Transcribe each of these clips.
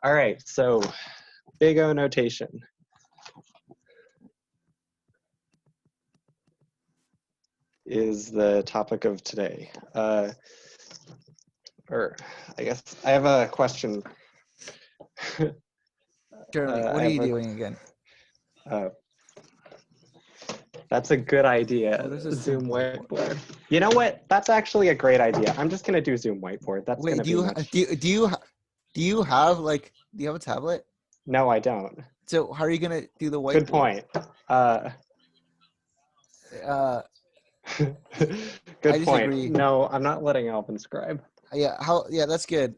All right, so big O notation. Is the topic of today. Or I guess I have a question. Jeremy, what are you doing again? That's a good idea. Oh, there's a Zoom whiteboard. whiteboard. You know what? That's actually a great idea. I'm just gonna do Zoom whiteboard. That's Wait, gonna be much. do you have a tablet? No, I don't. So how are you gonna do the whiteboard? Good point. Good I disagree. point. No, I'm not letting Alvin scribe. Yeah, that's good.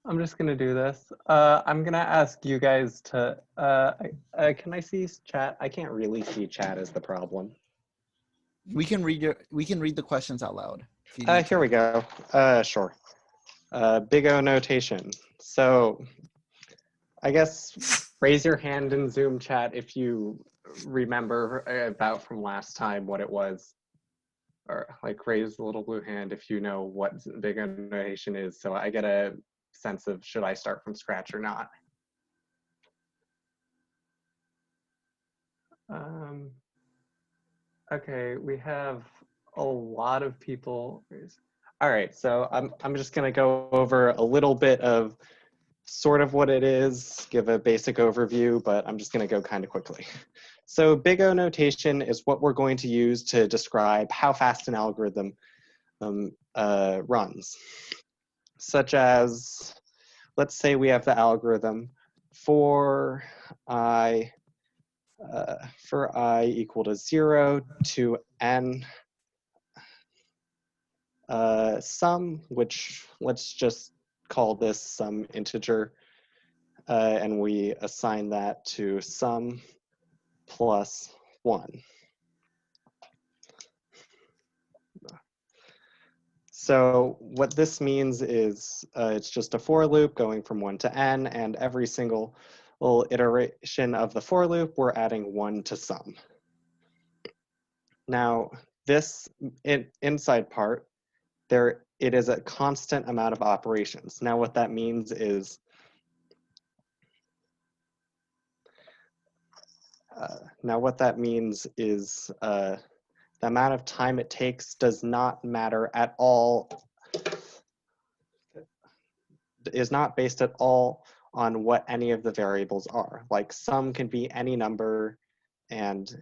I'm just gonna do this. I'm gonna ask you guys to. Can I see chat? I can't really see chat is the problem. We can read the questions out loud. Here we go. Sure. Big O notation. So, I guess raise your hand in Zoom chat if you remember about from last time what it was, or like raise the little blue hand if you know what big O notation is. So I get a sense of should I start from scratch or not. Okay, we have a lot of people. All right, so I'm just gonna go over a little bit of sort of what it is, give a basic overview, but I'm just gonna go kind of quickly. So big O notation is what we're going to use to describe how fast an algorithm runs. Such as, let's say we have the algorithm for I equal to 0 to n sum, which let's just call this some integer, and we assign that to sum plus 1. So what this means is it's just a for loop going from 1 to n, and every single iteration of the for loop, we're adding 1 to sum. Now, this inside part, it is a constant amount of operations. Now, what that means is the amount of time it takes does not matter at all, is not based at all on what any of the variables are. Like sum can be any number, and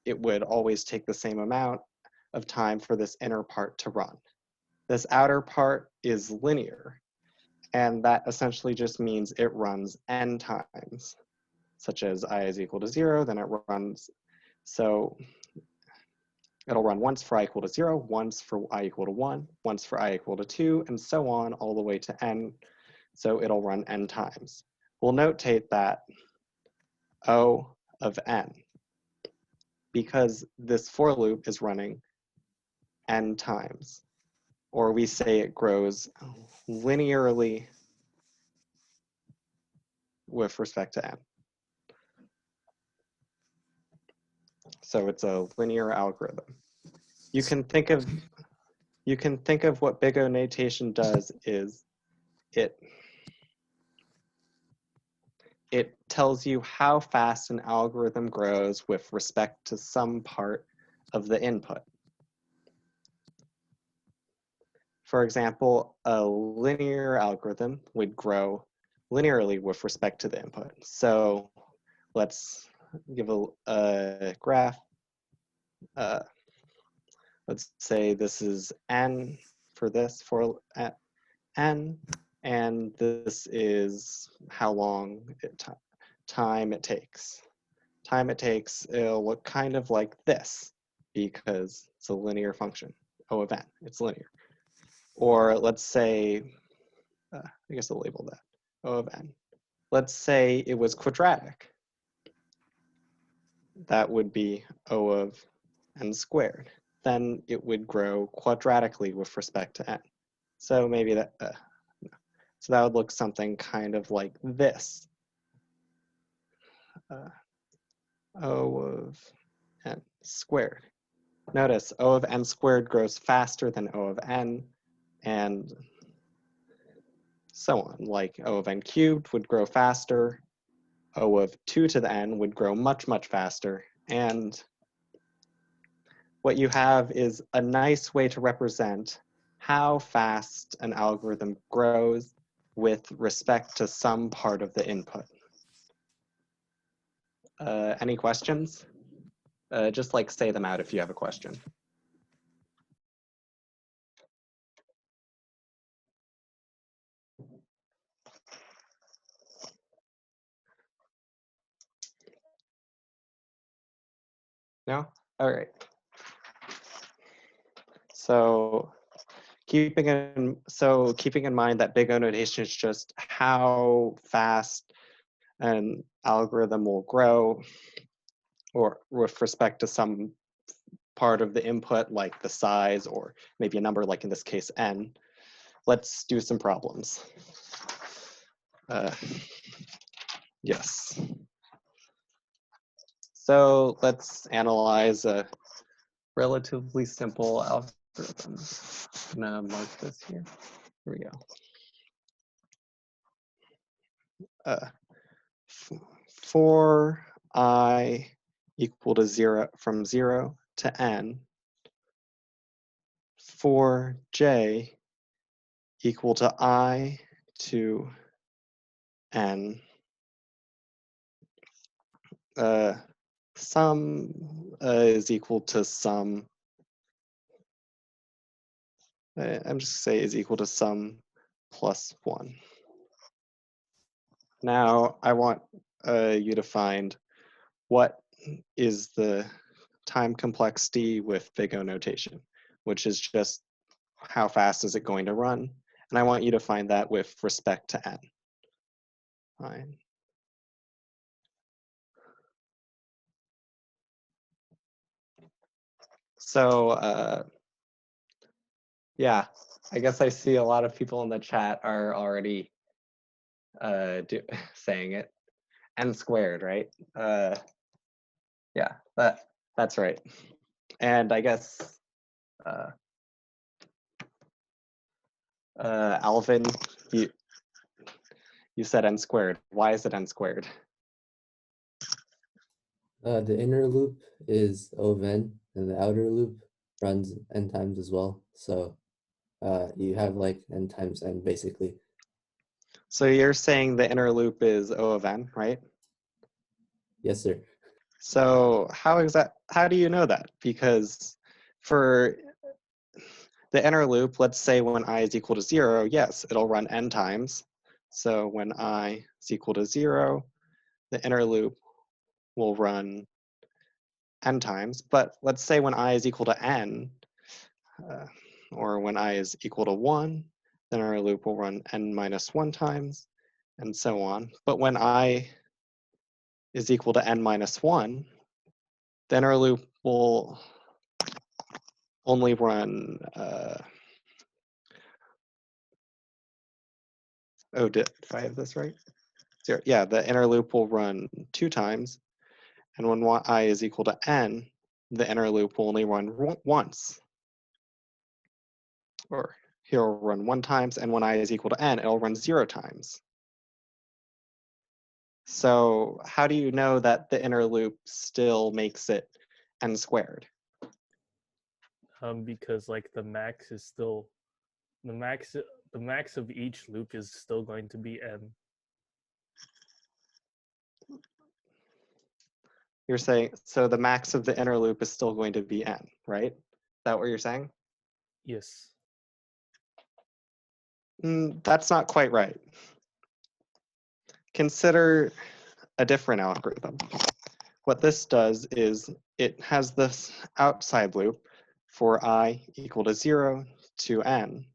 it would always take the same amount of time for this inner part to run. This outer part is linear, and that essentially just means it runs n times, such as I is equal to 0, then it runs, so it'll run once for I equal to 0, once for I equal to 1, once for I equal to 2, and so on all the way to n, so it'll run n times. We'll notate that O of n, because this for loop is running n times, or we say it grows linearly with respect to n. So it's a linear algorithm. You can think of what big O notation does is it tells you how fast an algorithm grows with respect to some part of the input. For example, a linear algorithm would grow linearly with respect to the input. So let's give a graph. Let's say this is n for this, for n, and this is how long time it takes. Time it takes, it'll look kind of like this because it's a linear function, O of n, it's linear. Or let's say, I guess I'll label that, O of n. Let's say it was quadratic. That would be O of n squared. Then it would grow quadratically with respect to n. So maybe that, so that would look something kind of like this. O of n squared. Notice O of n squared grows faster than O of n, and so on. Like O of n cubed would grow faster, O of 2 to the n would grow much, much faster. And what you have is a nice way to represent how fast an algorithm grows with respect to some part of the input. Any questions? Just like say them out if you have a question. No? All right. So keeping in mind that big O notation is just how fast an algorithm will grow, or with respect to some part of the input, like the size, or maybe a number, like in this case, n. Let's do some problems. Yes. So let's analyze a relatively simple algorithm. I'm gonna mark this here. Here we go. For I equal to 0, from 0 to n, for j equal to I to n, sum is equal to sum. I'm just say is equal to sum plus 1. Now I want you to find what is the time complexity with big O notation, which is just how fast is it going to run? And I want you to find that with respect to n. Fine. So yeah, I guess I see a lot of people in the chat are already saying it. N squared, right? Yeah, that's right. And I guess Alvin, you said n squared. Why is it n squared? The inner loop is O of n, and the outer loop runs n times as well. So you have like n times n basically. So you're saying the inner loop is O of n, right? Yes, sir. So how do you know that? Because for the inner loop, let's say when I is equal to 0, yes, it'll run n times. So when I is equal to 0, the inner loop will run n times. But let's say when I is equal to n, or when I is equal to 1, then our loop will run n minus 1 times, and so on. But when I is equal to n minus 1, then our loop will only run, did I have this right? 0. Yeah, the inner loop will run 2 times, and when I is equal to n, the inner loop will only run once. Or here will run 1 times, and when I is equal to n, it'll run 0 times. So how do you know that the inner loop still makes it n squared? Because like the max is still the max of each loop is still going to be n. You're saying, so the max of the inner loop is still going to be n, right? Is that what you're saying? Yes. That's not quite right. Consider a different algorithm. What this does is it has this outside loop for I equal to 0 to n,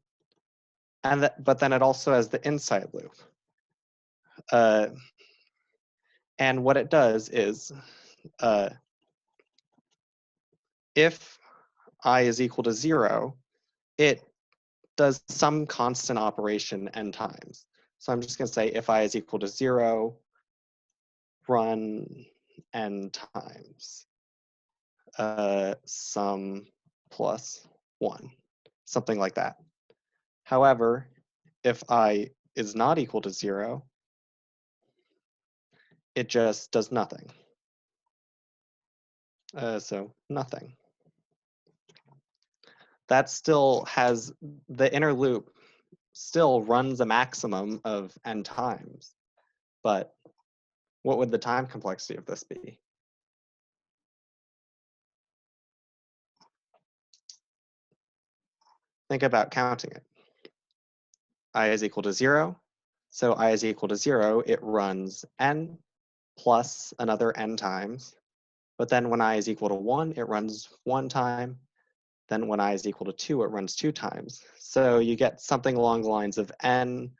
but then it also has the inside loop. And what it does is, if I is equal to 0, it does some constant operation n times. So I'm just going to say if I is equal to 0, run n times sum plus 1, something like that. However, if I is not equal to 0, it just does nothing. So nothing. That still has, the inner loop still runs a maximum of n times, but what would the time complexity of this be? Think about counting it. I is equal to 0, so I is equal to 0, it runs n plus another n times, but then when I is equal to 1, it runs 1 time, then when I is equal to 2, it runs 2 times. So you get something along the lines of n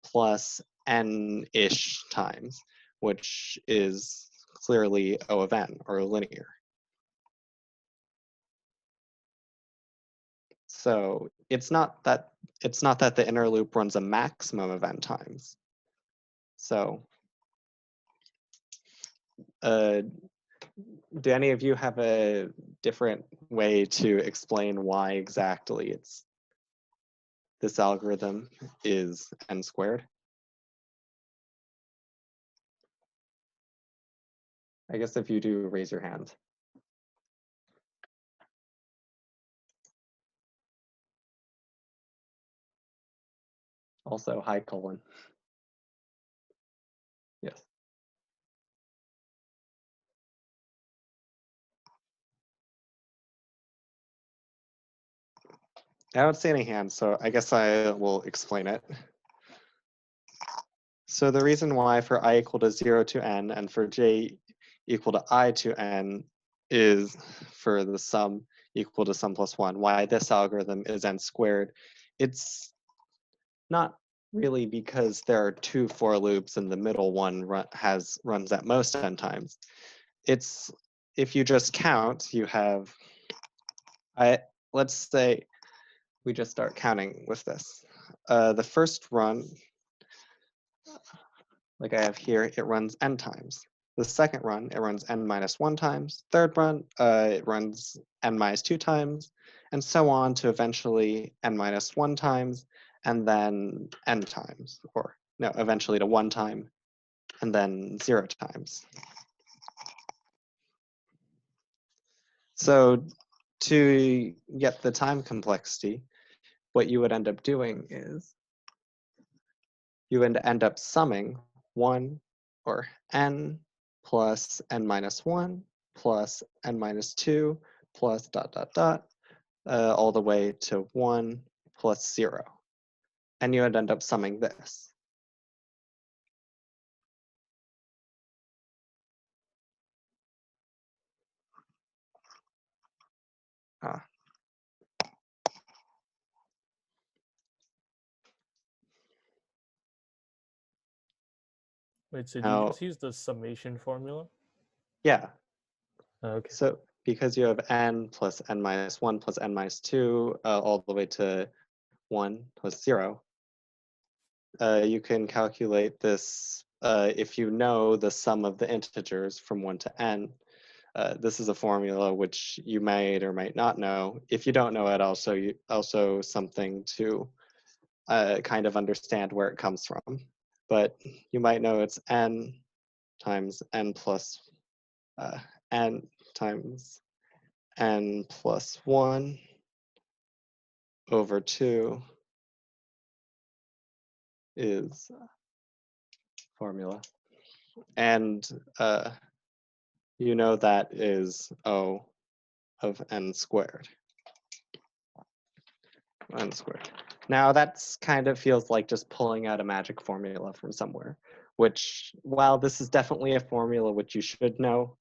plus n-ish times, which is clearly O of n, or linear. So it's not that the inner loop runs a maximum of n times. So do any of you have a different way to explain why exactly this algorithm is n squared? I guess if you do, raise your hand. Also, hi, Colin. Yes. I don't see any hands, so I guess I will explain it. So the reason why for I equal to 0 to n and for j equal to I to n is for the sum equal to sum plus 1, why this algorithm is n squared. It's not really because there are 2 for loops and the middle one runs at most n times. It's if you just count, you have, let's say we just start counting with this. The first run, like I have here, it runs n times. The second run, it runs n minus 1 times. Third run, it runs n minus 2 times, and so on to eventually n minus 1 times, and then n times, or no, eventually to 1 time, and then 0 times. So to get the time complexity, what you would end up doing is you would end up summing 1 or n plus n minus 1 plus n minus 2 plus ... all the way to 1 plus 0. And you would end up summing this. Wait, so did Now- you just use the summation formula? Yeah, Okay. so because you have n plus n minus 1 plus n minus 2 all the way to 1 plus 0, you can calculate this if you know the sum of the integers from 1 to n. This is a formula which you might or might not know. If you don't know it, also something to kind of understand where it comes from. But you might know it's n times n plus n times n plus 1 over 2 is formula. And you know that is O of n squared. N squared. Now that's kind of feels like just pulling out a magic formula from somewhere, which while this is definitely a formula which you should know,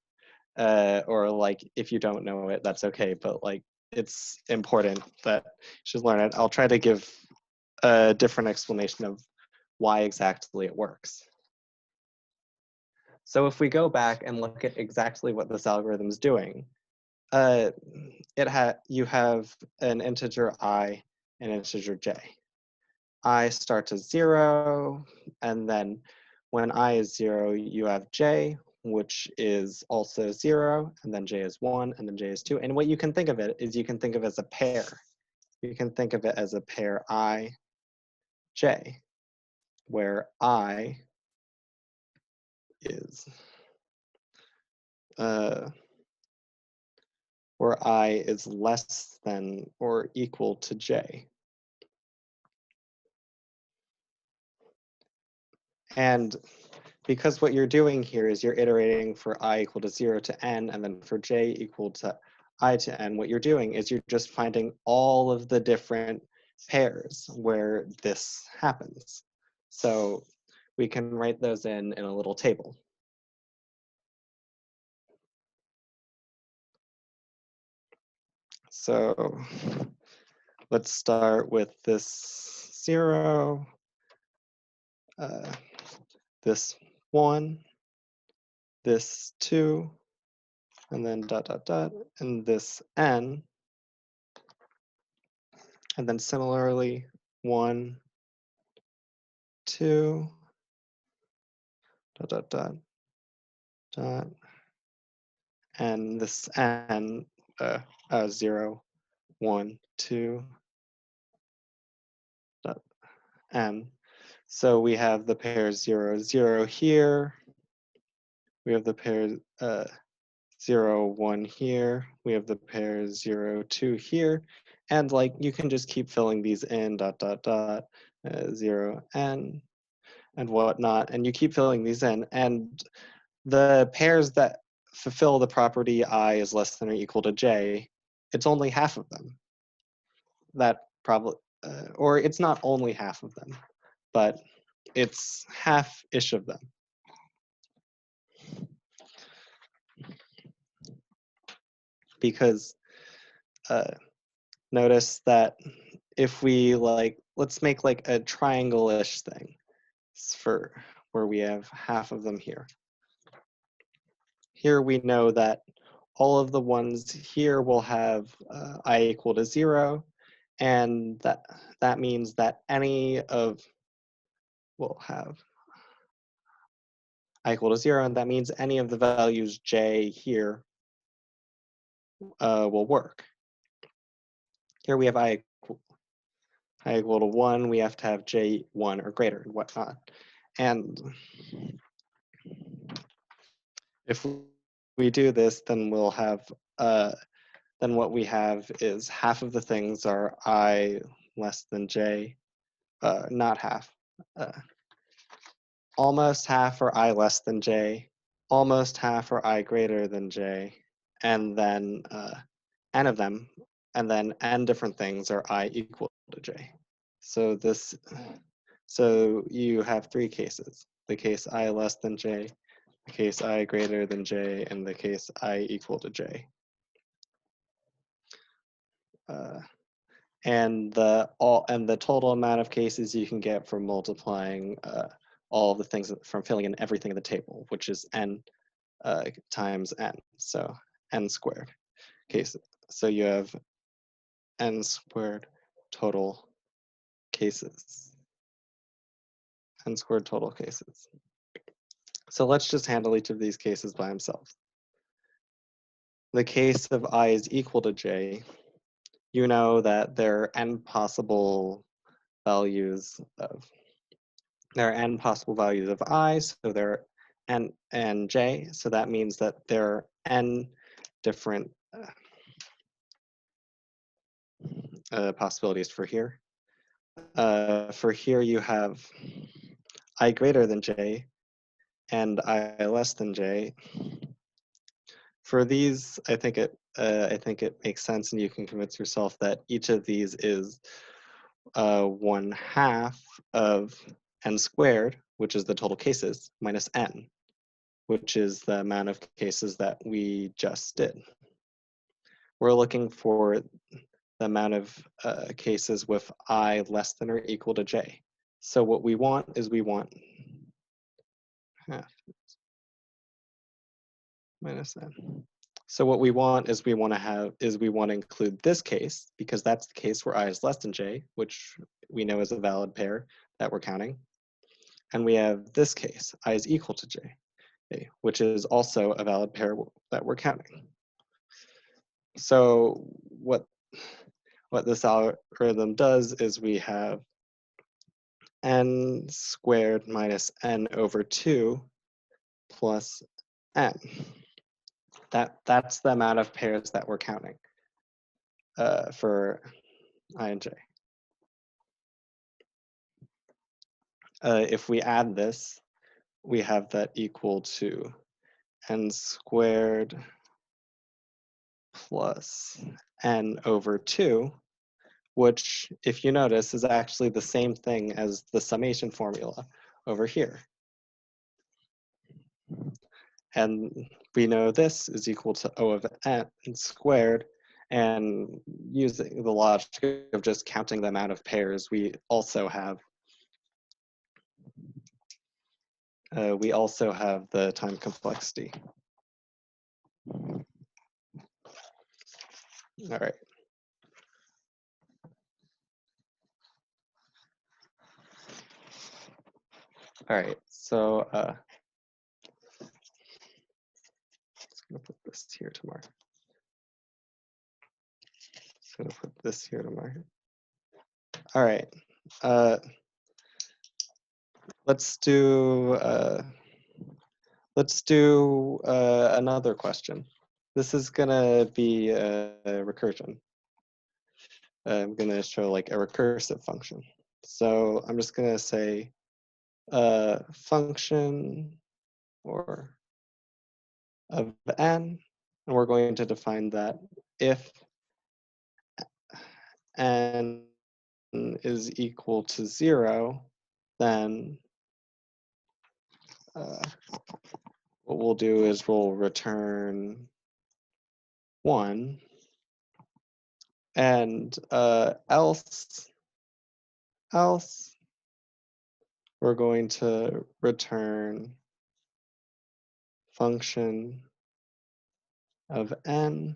or like if you don't know it, that's okay, but like it's important that you should learn it. I'll try to give a different explanation of why exactly it works. So if we go back and look at exactly what this algorithm is doing, you have an integer I and an integer j. I starts as 0, and then when I is 0, you have j, which is also 0, and then j is 1, and then j is 2. And what you can think of it is you can think of it as a pair. You can think of it as a pair I, j. where I is less than or equal to j. And because what you're doing here is you're iterating for I equal to 0 to n, and then for j equal to I to n, what you're doing is you're just finding all of the different pairs where this happens. So we can write those in a little table. So let's start with this 0, this 1, this 2, and then dot, dot, dot, and this n. And then similarly, 1, 2, dot, dot, dot, dot, and this n, 0, 1, 2, dot, n. So we have the pair 0, 0 here. We have the pair 0, 1 here. We have the pair 0, 2 here. And like you can just keep filling these in, dot, dot, dot, 0, n, and whatnot. And you keep filling these in. And the pairs that fulfill the property I is less than or equal to j, it's only half of them. That probably, or it's not only half of them, but it's half-ish of them. Because notice that if we let's make like a triangle-ish thing for where we have half of them here. Here we know that all of the ones here will have I equal to 0, and that means that any of will have I equal to 0, and that means any of the values j here will work. Here we have I equal to 1, we have to have j 1 or greater and whatnot. And if we do this, then we'll have, then what we have is half of the things are I less than j, not half. Almost half are I less than j, almost half are I greater than j, and then n of them, and then n different things are I equal to j. So you have three cases: the case I less than j, the case I greater than j, and the case I equal to j. And the total amount of cases you can get from multiplying all of the things from filling in everything in the table, which is n times n, so n squared cases. So you have n squared total cases. N squared total cases. So let's just handle each of these cases by themselves. The case of I is equal to j, you know that there are n possible values of I, so there are n and j, so that means that there are n different possibilities for here. For here you have I greater than j and I less than j. For these, I think it makes sense, and you can convince yourself that each of these is 1/2 of n squared, which is the total cases, minus n, which is the amount of cases that we just did. We're looking for the amount of cases with I less than or equal to j. So what we want is we want half minus n. So what we want is we want to include this case, because that's the case where I is less than j, which we know is a valid pair that we're counting. And we have this case, I is equal to j, which is also a valid pair that we're counting. So what this algorithm does is we have n squared minus n over 2 plus n. That's the amount of pairs that we're counting for I and j. If we add this, we have that equal to n squared plus n over 2, which, if you notice, is actually the same thing as the summation formula over here. And we know this is equal to O of n squared. And using the logic of just counting the amount of pairs, we also have the time complexity. All right. All right, so just gonna put this here to mark. Just gonna put this here to mark. All right, let's do another question. This is gonna be a recursion. I'm gonna show like a recursive function. So I'm just gonna say function or of n, and we're going to define that if n is equal to 0, then what we'll do is we'll return 1, and else we're going to return function of n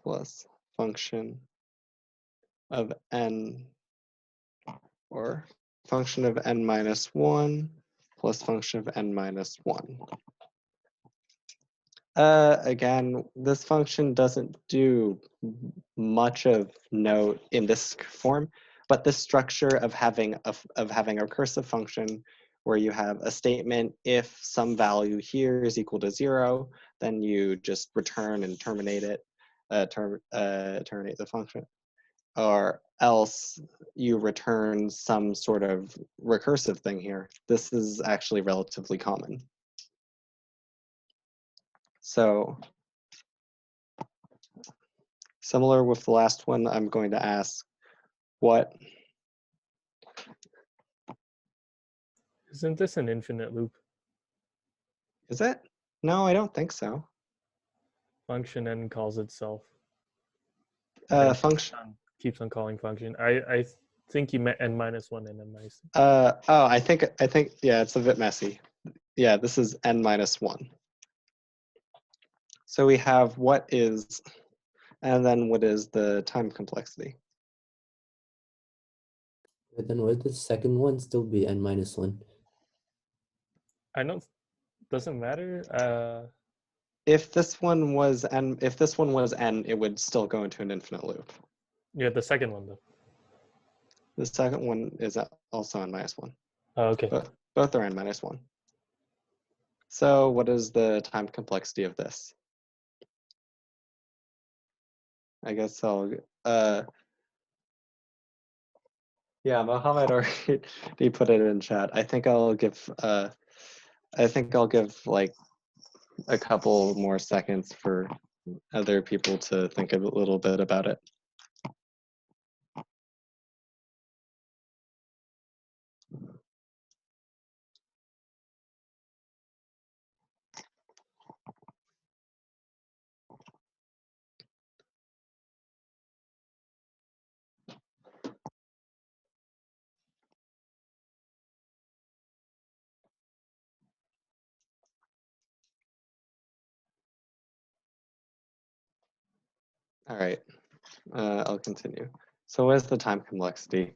plus function of n, or function of n minus 1 plus function of n minus 1. Again, this function doesn't do much of note in this form, but this structure of having a recursive function where you have a statement, if some value here is equal to 0, then you just return and terminate it, terminate the function, or else you return some sort of recursive thing here. This is actually relatively common. So similar with the last one, I'm going to ask what. Isn't this an infinite loop? Is it? No, I don't think so. Function n calls itself. Function. Keeps on calling function. I think you meant n minus 1 and n minus 2. Oh, I think yeah, it's a bit messy. Yeah, this is n minus 1. So we have what is, and then what is the time complexity? But then would the second one still be n minus 1? I know, doesn't matter. If this one was n, it would still go into an infinite loop. Yeah, the second one though. The second one is also n minus 1. Oh, okay. Both are n minus 1. So what is the time complexity of this? I guess I'll, yeah, Mohammed already put it in chat. I think I'll give like a couple more seconds for other people to think a little bit about it. All right, I'll continue. So what is the time complexity?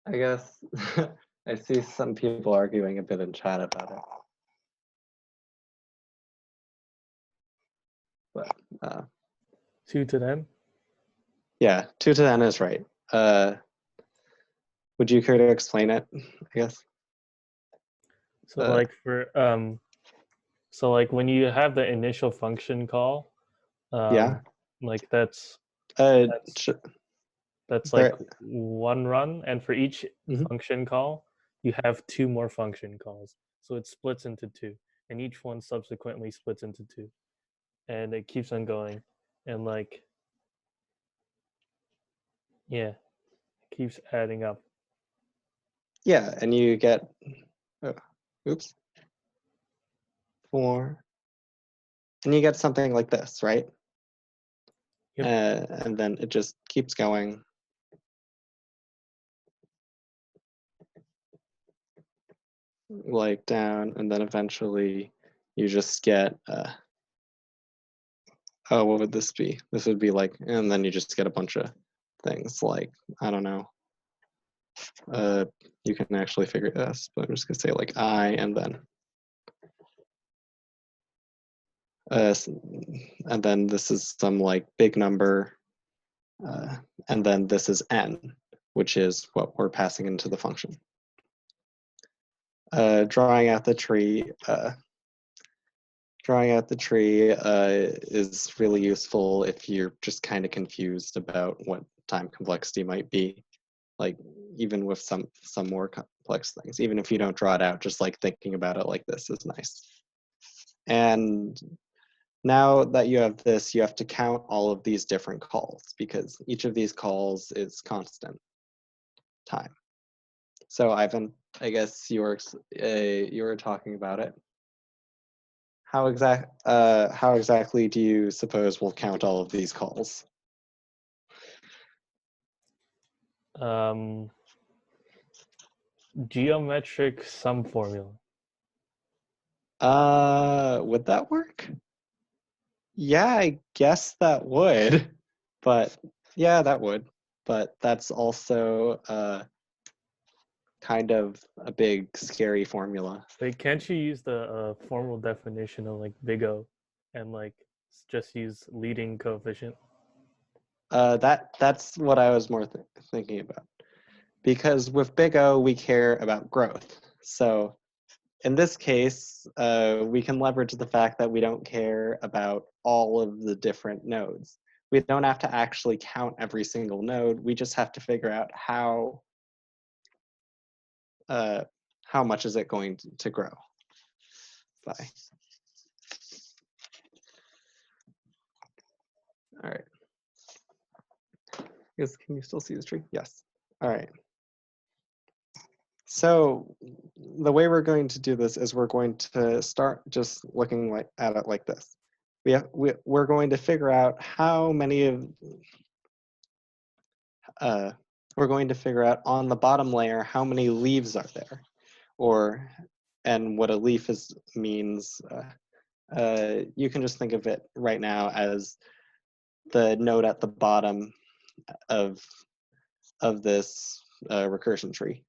I guess I see some people arguing a bit in chat about it. But 2 to them. Yeah, 2 to the n is right. Would you care to explain it, I guess? So Uh, like for so like when you have the initial function call, Yeah. like that's Uh, that's sh- that's like there, one run, and for each Mhm. function call, you have 2 more function calls. So it splits into 2, and each one subsequently splits into 2, and it keeps on going, and like yeah, it keeps adding up. Yeah, and you get, oh, oops, 4, and you get something like this, right? Yep. And then it just keeps going. Like down, and then eventually you just get, oh, what would this be? This would be like, and then you just get a bunch of things like, I don't know. You can actually figure this, but I'm just gonna say like I, and then and then this is some like big number, and then this is n, which is what we're passing into the function. Drawing out the tree is really useful if you're just kind of confused about what time complexity might be. Like even with some more complex things, even if you don't draw it out, just like thinking about it like this is nice. And now that you have this, you have to count all of these different calls because each of these calls is constant time. So Ivan, I guess you were talking about it. How exactly do you suppose we'll count all of these calls? Geometric sum formula. Would that work? Yeah, I guess that would. But yeah, that would. But that's also kind of a big scary formula. Like, can't you use the formal definition of like big O, and like just use leading coefficient? That's what I was more thinking about. Because with big O, we care about growth. So in this case, we can leverage the fact that we don't care about all of the different nodes. We don't have to actually count every single node. We just have to figure out how much is it going to grow by. All right. Yes, can you still see the tree? Yes. All right. So the way we're going to do this is we're going to start just looking at it like this. We're going to figure out how many of, we're going to figure out on the bottom layer how many leaves are there, and what a leaf means. You can just think of it right now as the node at the bottom of this recursion tree.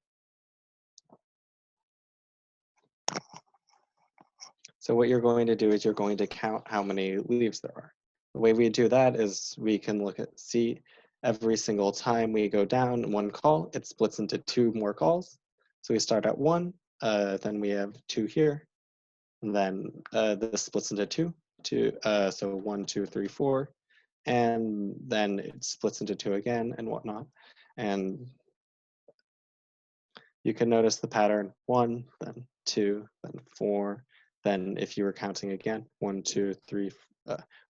So what you're going to do is you're going to count how many leaves there are. The way we do that is we can see every single time we go down one call, it splits into 2 more calls. So we start at 1, then we have 2 here, and then this splits into 2, so 1, 2, 3, 4, and then it splits into 2 again and whatnot. And you can notice the pattern: 1, then 2, then 4. Then if you were counting again, 1, 2, 3,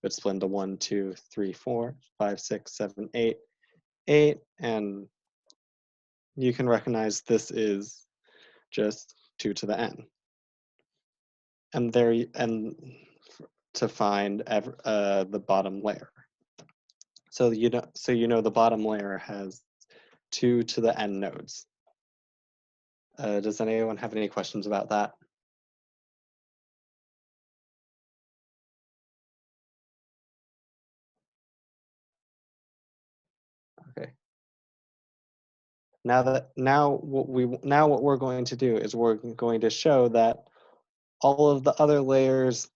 would split into 1, 2, 3, 4, 5, 6, 7, 8, 8, and you can recognize this is just 2 to the n. And to find the bottom layer. So you know the bottom layer has 2 to the n nodes. Does anyone have any questions about that? Okay. Now what we're going to do is we're going to show that all of the other layers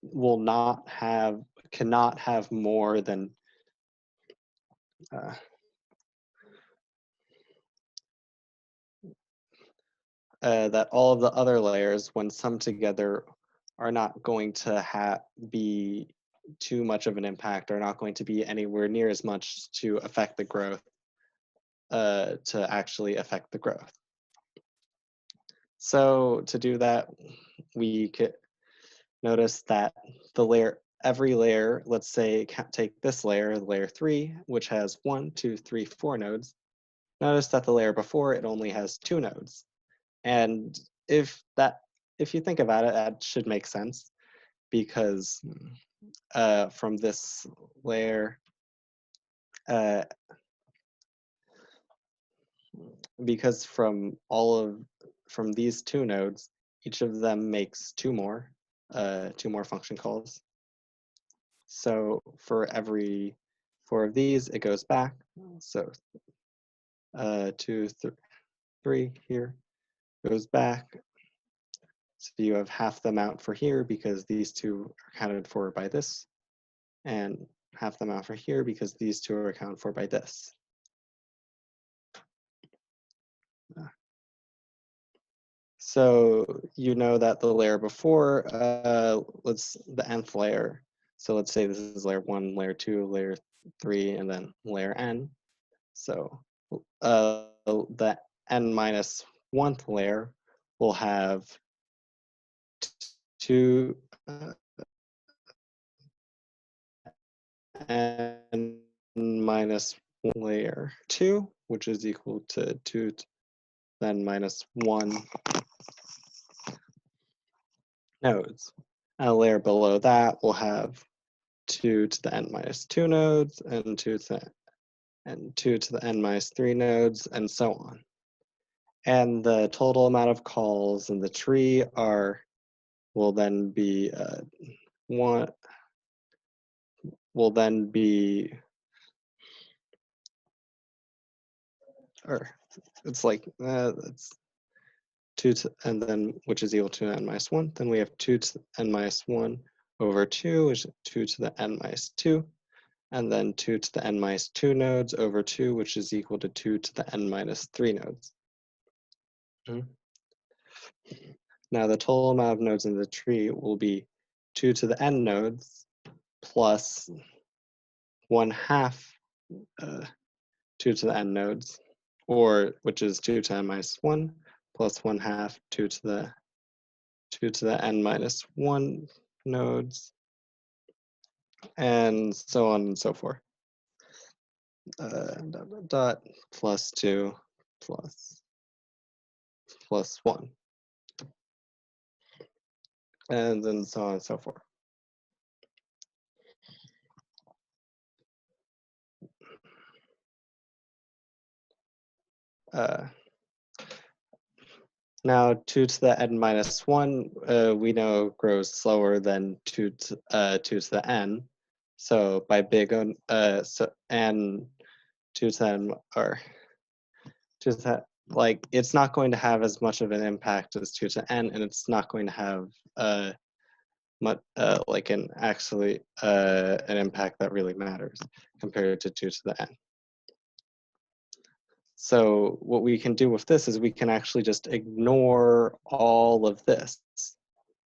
cannot have more than that all of the other layers, when summed together, are not going to be too much of an impact, are not going to be anywhere near as much to affect the growth, to actually affect the growth. So to do that, we could notice that every layer, let's say take this layer 3, which has 1, 2, 3, 4 nodes. Notice that the layer before it only has 2 nodes. And if you think about it, that should make sense, because from this layer, because from these 2 nodes, each of them makes 2 more function calls. So for every 4 of these, it goes back. So 2, 3 here goes back. So you have half the amount for here because these 2 are accounted for by this, and half the amount for here because these 2 are accounted for by this. So you know that the layer before, the nth layer. So let's say this is layer 1, layer 2, layer 3, and then layer n. So the n minus 1th layer will have 2 n minus 1 layer 2, which is equal to 2 then minus 1 nodes. And a layer below that will have 2 to the n minus 2 nodes, and 2 to the n minus 3 nodes, and so on. And the total amount of calls in the tree will then be 1. Will then be, or it's like it's 2 to, and then which is equal to n minus 1. Then we have 2 to the n minus 1 over 2, which is 2 to the n minus 2. And then 2 to the n minus 2 nodes over 2, which is equal to 2 to the n minus 3 nodes. Now the total amount of nodes in the tree will be 2 to the n nodes plus 1/2 2 to the n nodes, or which is 2 to n minus 1 plus 1/2 2 to the n minus 1 nodes, and so on and so forth. Plus 2 plus 1, and then so on and so forth. Now 2 to the n minus 1, we know grows slower than 2 to the n. So by big O, and 2 to the n, or 2 to the, like, it's not going to have as much of an impact as 2 to n, and it's not going to have like an impact that really matters compared to 2 to the n. So what we can do with this is we can actually just ignore all of this.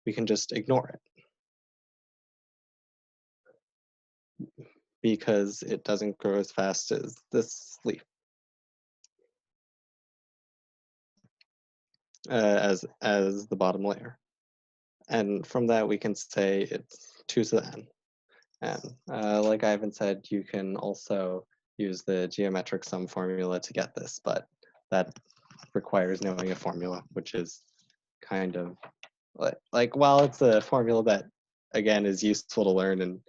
We can just ignore it because it doesn't grow as fast as this leaf, as the bottom layer. And from that, we can say it's 2 to the n. And like Ivan said, you can also use the geometric sum formula to get this, but that requires knowing a formula, which is kind of like while it's a formula that, again, is useful to learn and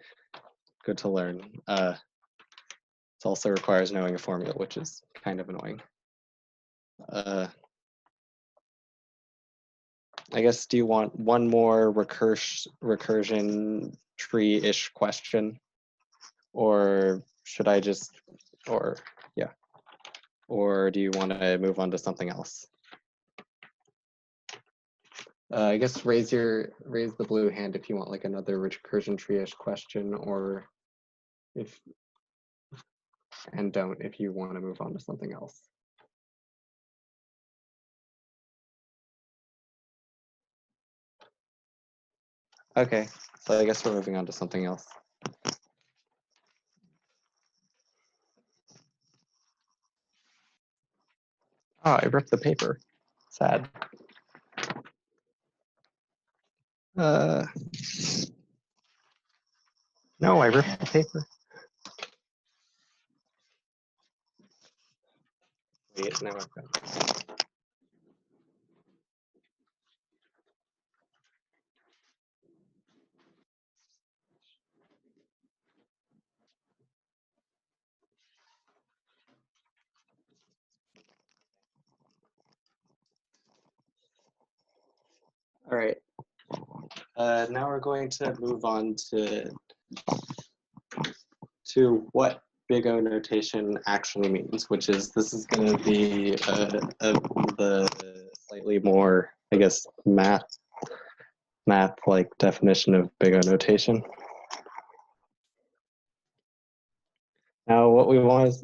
good to learn, it also requires knowing a formula, which is kind of annoying. I guess, do you want one more recursion tree-ish question? Or should I just, or do you want to move on to something else? I guess raise the blue hand if you want like another recursion tree-ish question, or and don't if you want to move on to something else. Okay, so I guess we're moving on to something else. Oh, I ripped the paper. Sad. No, I ripped the paper. Wait, now I've got it. All right. Now we're going to move on to what big O notation actually means, which is this is going to be the slightly more, I guess, math-like definition of big O notation. Now, what we want is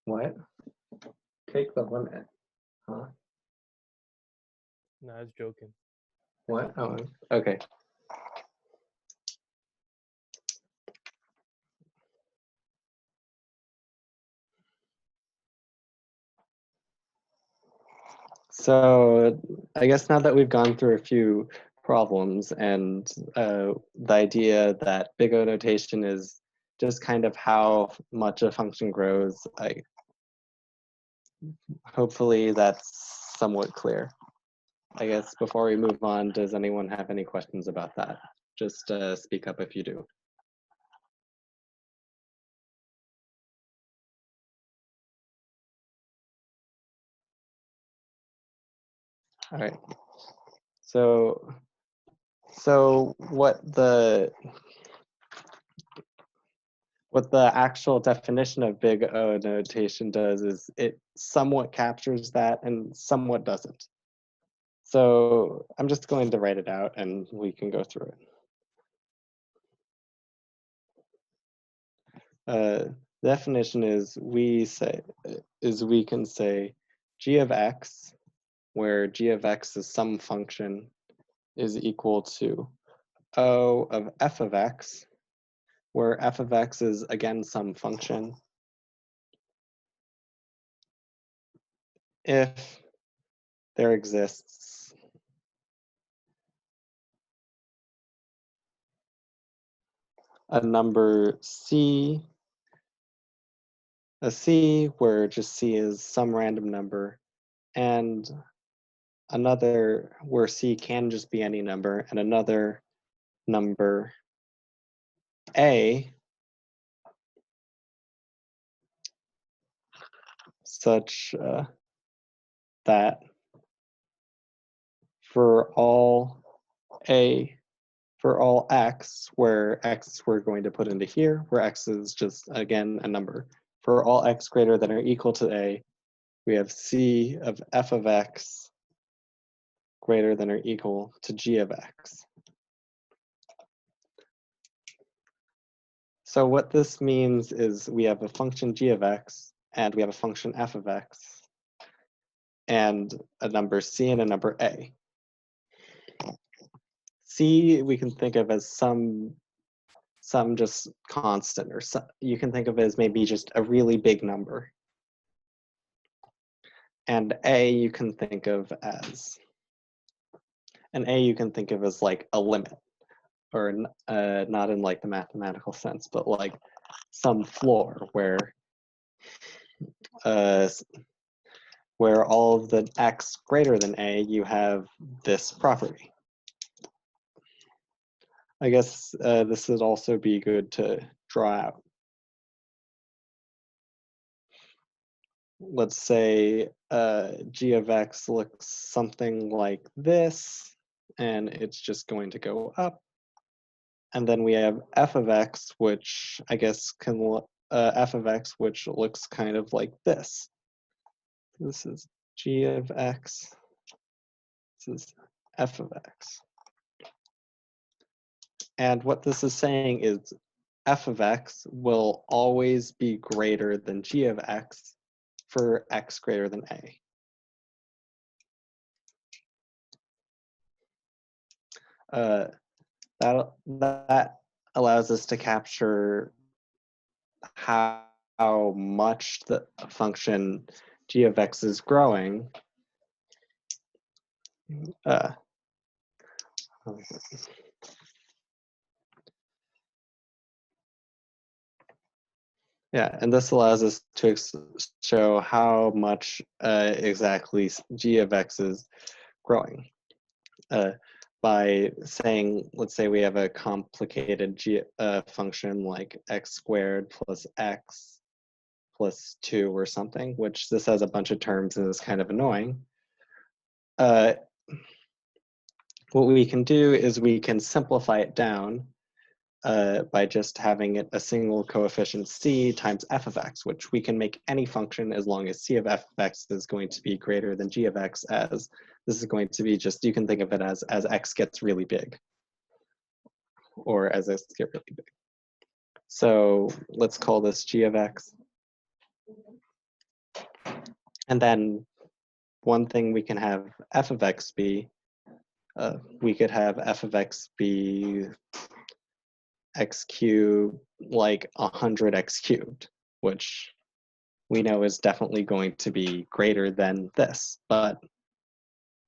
what? Take the limit, huh? No, I was joking. What? Oh, okay. So I guess now that we've gone through a few problems and the idea that big O notation is just kind of how much a function grows, hopefully that's somewhat clear. I guess before we move on, does anyone have any questions about that? Just speak up if you do. All right. So what the actual definition of big O notation does is it somewhat captures that and somewhat doesn't. So I'm just going to write it out and we can go through it. Definition is we can say g of x, where g of x is some function, is equal to O of f of x, where f of x is again some function, if there exists a number c, a c where just c is some random number, and another where c can just be any number, and another number a such that for all x, where x we're going to put into here, where x is just again a number, for all x greater than or equal to a, we have c of f of x greater than or equal to g of x. So what this means is we have a function g of x and we have a function f of x and a number c and a number a. C we can think of as some just constant, or you can think of it as maybe just a really big number. And a you can think of as like a limit, or not in like the mathematical sense, but like some floor where all of the x greater than a, you have this property. I guess this would also be good to draw out. Let's say g of x looks something like this, and it's just going to go up. And then we have f of x, which I guess can f of x, which looks kind of like this. This is g of x. This is f of x. And what this is saying is f of x will always be greater than g of x for x greater than a. That allows us to capture how much the function g of x is growing. Yeah, and this allows us to show how much exactly g of x is growing. By saying, let's say we have a complicated function like x squared plus x plus 2 or something, which this has a bunch of terms and is kind of annoying. What we can do is we can simplify it down by just having it a single coefficient c times f of x, which we can make any function as long as c of f of x is going to be greater than g of x, as this is going to be just, you can think of it as x gets really big, or as x gets really big. So let's call this g of x. And then one thing we can have f of x be, we could have f of x be x cubed, like 100x cubed, which we know is definitely going to be greater than this, but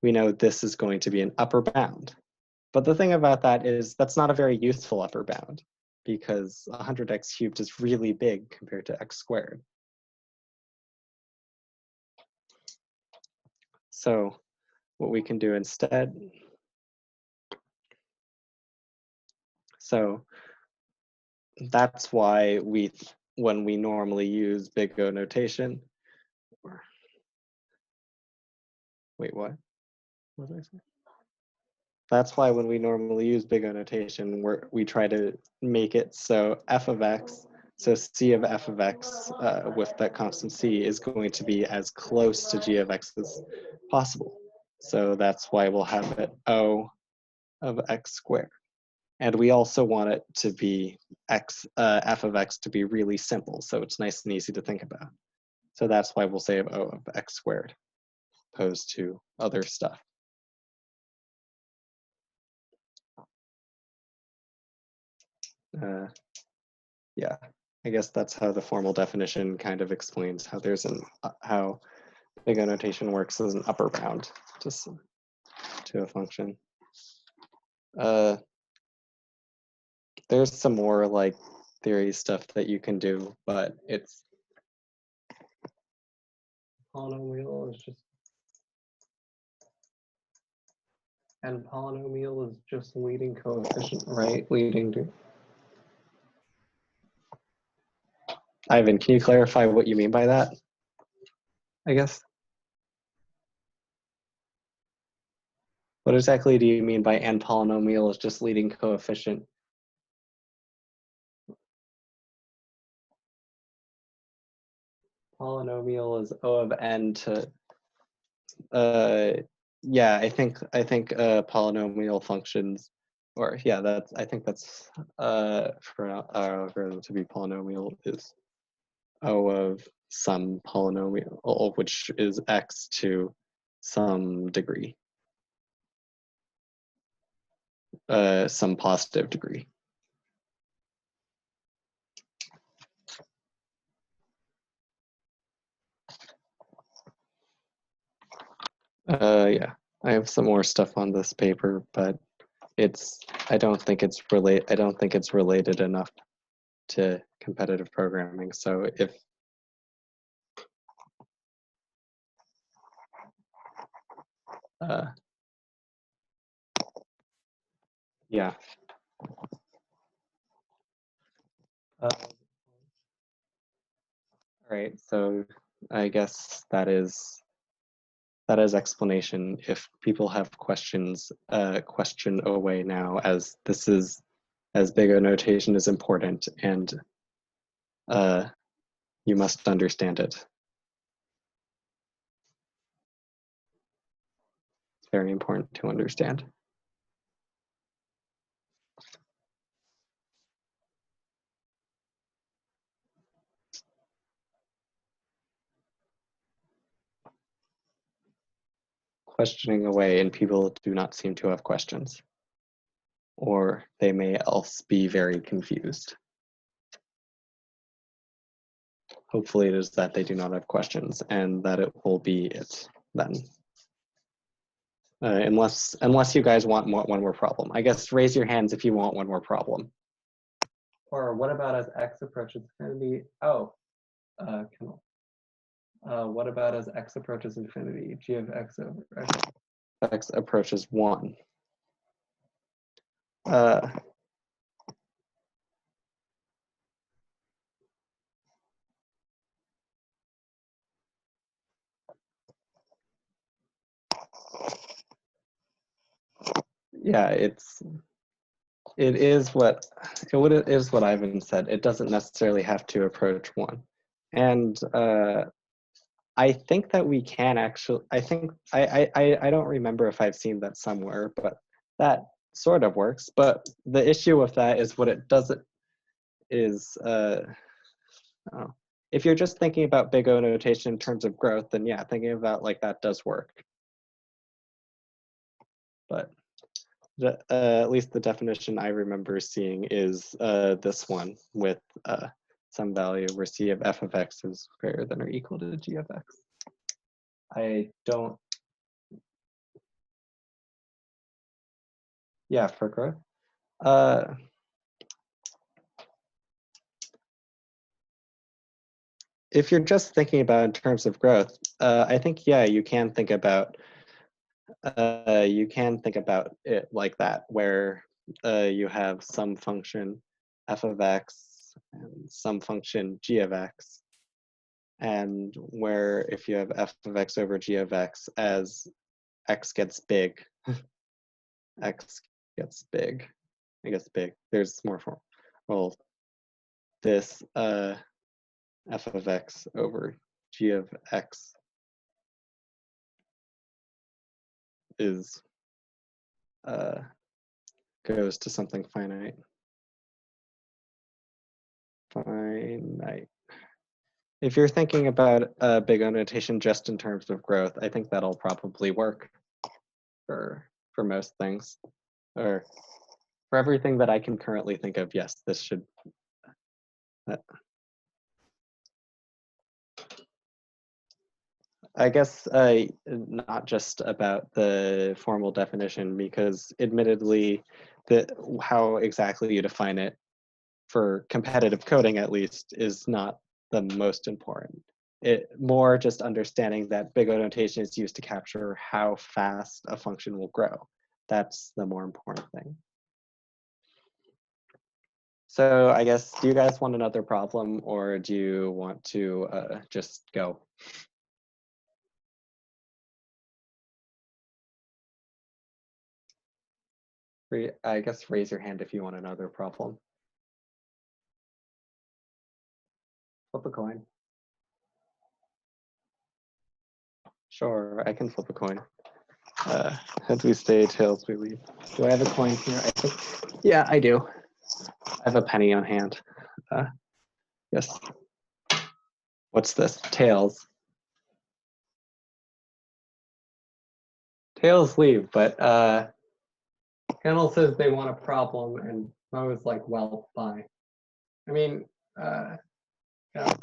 we know this is going to be an upper bound. But the thing about that is that's not a very useful upper bound, because 100x cubed is really big compared to x squared. So what we can do instead, so that's why when we normally use big O notation, wait, what did I say? That's why when we normally use big O notation, we try to make it so f of x, so c of f of x with that constant c is going to be as close to g of x as possible. So that's why we'll have it O of x squared. And we also want it to be f of x to be really simple, so it's nice and easy to think about. So that's why we'll say of O of x squared, opposed to other stuff. Yeah, I guess that's how the formal definition kind of explains how there's how big O notation works as an upper bound to a function. There's some more like theory stuff that you can do, but it's polynomial is just, and polynomial is just leading coefficient, right? Leading to. Ivan, can you clarify what you mean by that? I guess. What exactly do you mean by and polynomial is just leading coefficient? Polynomial is O of n to, yeah, I think polynomial functions, or yeah, I think that's for our algorithm to be polynomial is O of some polynomial, which is x to some degree, some positive degree. Yeah, I have some more stuff on this paper, but I don't think it's related enough to competitive programming. So if yeah. All right, so I guess that is explanation. If people have questions, question away now, as big O notation is important, and you must understand it. It's very important to understand. questioning away and people do not seem to have questions. Or they may else be very confused. Hopefully it is that they do not have questions and that it will be it then. Unless you guys want one more problem. I guess raise your hands if you want one more problem. Or what about as x approaches infinity? Oh, what about as x approaches infinity? G of x over x approaches 1. Yeah, it is what Ivan said. It doesn't necessarily have to approach 1. And I think that we can actually, I don't remember if I've seen that somewhere, but that sort of works. But the issue with that is what it doesn't is, if you're just thinking about big O notation in terms of growth, then yeah, thinking about like that does work. But at least the definition I remember seeing is this one with some value where C of f of x is greater than or equal to g of x. I don't. Yeah, for growth. If you're just thinking about in terms of growth, I think yeah, you can think about it like that, where you have some function f of x and some function g of x, and where if you have f of x over g of x, as x gets big, x gets big, I guess big. There's more form. Well, this f of x over g of x is goes to something finite. Finite. If you're thinking about big O notation just in terms of growth, I think that'll probably work for most things, or for everything that I can currently think of. Yes, this should. I guess not just about the formal definition, because admittedly, how exactly you define it for competitive coding, at least, is not the most important. It more just understanding that big O notation is used to capture how fast a function will grow. That's the more important thing. So I guess, do you guys want another problem, or do you want to just go? I guess raise your hand if you want another problem. Flip a coin. Sure, I can flip a coin. Heads we stay, tails we leave. Do I have a coin here? I think, yeah, I do. I have a penny on hand. Yes. What's this? Tails. Tails leave, but Kennel says they want a problem, and Mo is like, well, bye. I mean,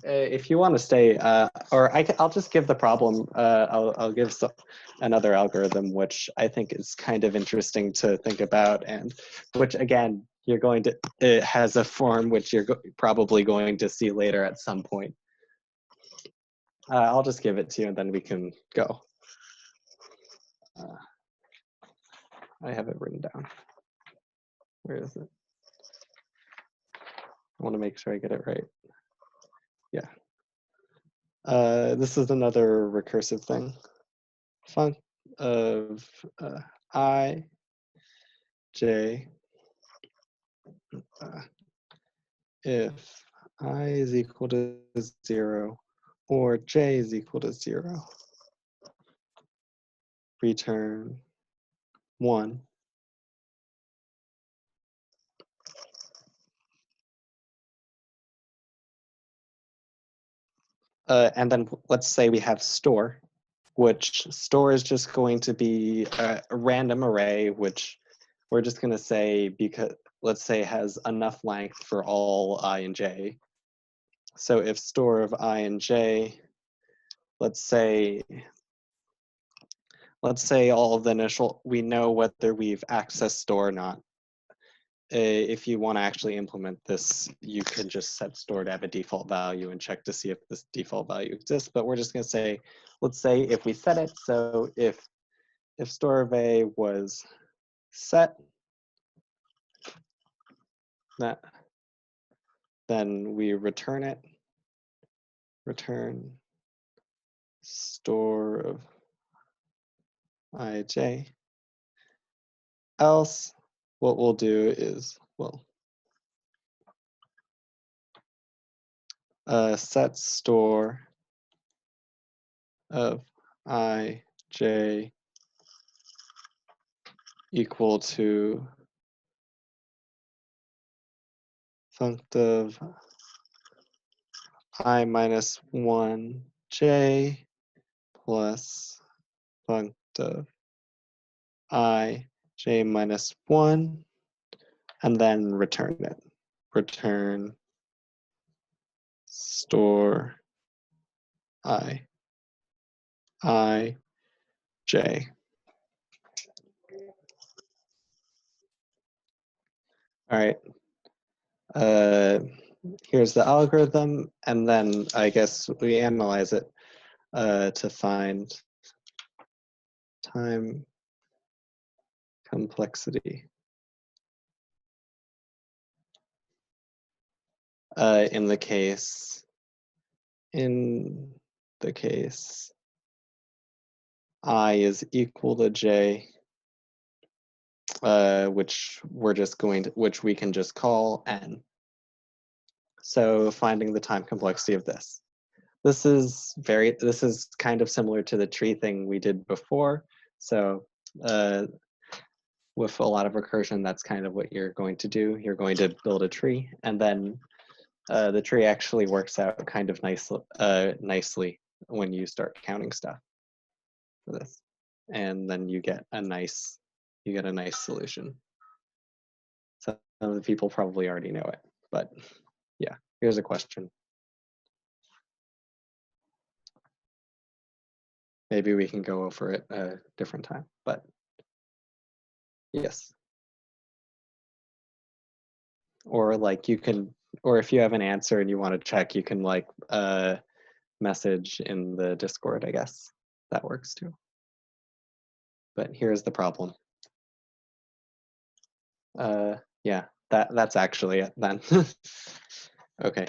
if you want to stay, or I'll just give the problem. I'll give another algorithm, which I think is kind of interesting to think about, and which again, you're going to, it has a form which you're probably going to see later at some point. I'll just give it to you, and then we can go. I have it written down. Where is it? I want to make sure I get it right. Yeah. This is another recursive thing. Func of I, j, if I is equal to 0 or j is equal to 0, return 1. And then let's say we have store. which store is just going to be a random array, which we're just going to say, because let's say has enough length for all I and j. So if store of I and j, let's say all of the initial, we know whether we've accessed store or not. If you want to actually implement this, you can just set store to have a default value and check to see if this default value exists. But we're just going to say, let's say if we set it, so if store of A was set, then we return it, return store of ij. Else, what we'll do is, set store of ij equal to functive I minus 1j plus functive I j minus 1, and then return it. Return store I j. All right. Here's the algorithm, and then I guess we analyze it to find time complexity. In the case I is equal to j, which we can just call n. So finding the time complexity of this. This is kind of similar to the tree thing we did before. So with a lot of recursion, that's kind of what you're going to do. You're going to build a tree, and then the tree actually works out kind of nicely when you start counting stuff for this, and then you get a nice solution. Some of the people probably already know it, but yeah, here's a question. Maybe we can go over it a different time, but yes. Or like you can, or if you have an answer and you want to check, you can like message in the Discord, I guess. That works too. But here's the problem. Yeah, that's actually it then. Okay.